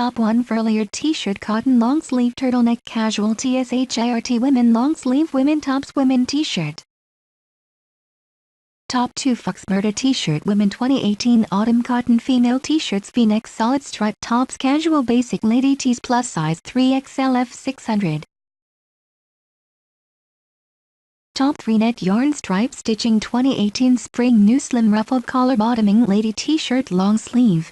Top 1 Mferlier t-shirt cotton long sleeve turtleneck casual tshirt women long sleeve women tops women t-shirt. Top 2 Foxmertor t-shirt women 2018 autumn cotton female t-shirts v-neck solid stripe tops casual basic lady tees plus size 3XL F600. Top 3 net yarn stripe stitching 2018 spring new slim ruffled collar bottoming lady t-shirt long sleeve.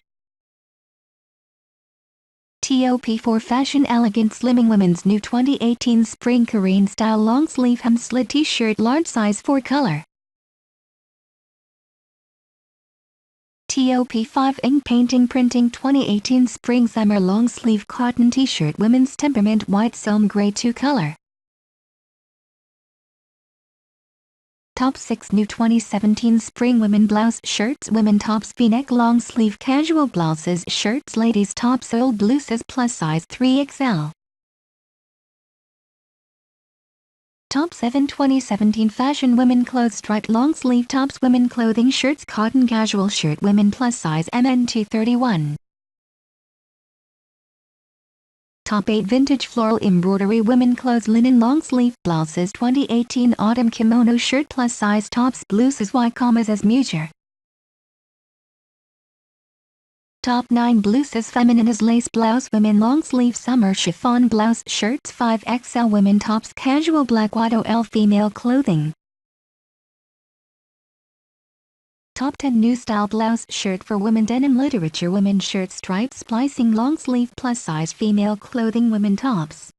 Top 4 fashion elegant slimming women's new 2018 spring Korean style long sleeve hem slit t-shirt large size 4 color. Top 5 ink painting printing 2018 spring summer long sleeve cotton t-shirt women's temperament white Silm gray 2 color. Top 6 new 2017 spring women blouse shirts women tops v-neck long sleeve casual blouses shirts ladies tops old bluses plus size 3XL. Top 7 2017 fashion women clothes striped long sleeve tops women clothing shirts cotton casual shirt women plus size MNT31. Top 8 vintage floral embroidery women clothes linen long sleeve blouses 2018 autumn kimono shirt plus size tops bluses y Camisas Mujer. Top 9 Blusas feminine as lace blouse women long sleeve summer chiffon blouse shirts 5XL women tops casual black white OL female clothing. Top 10 new style blouse shirt for women denim literature women shirt stripe splicing long sleeve plus size female clothing women tops.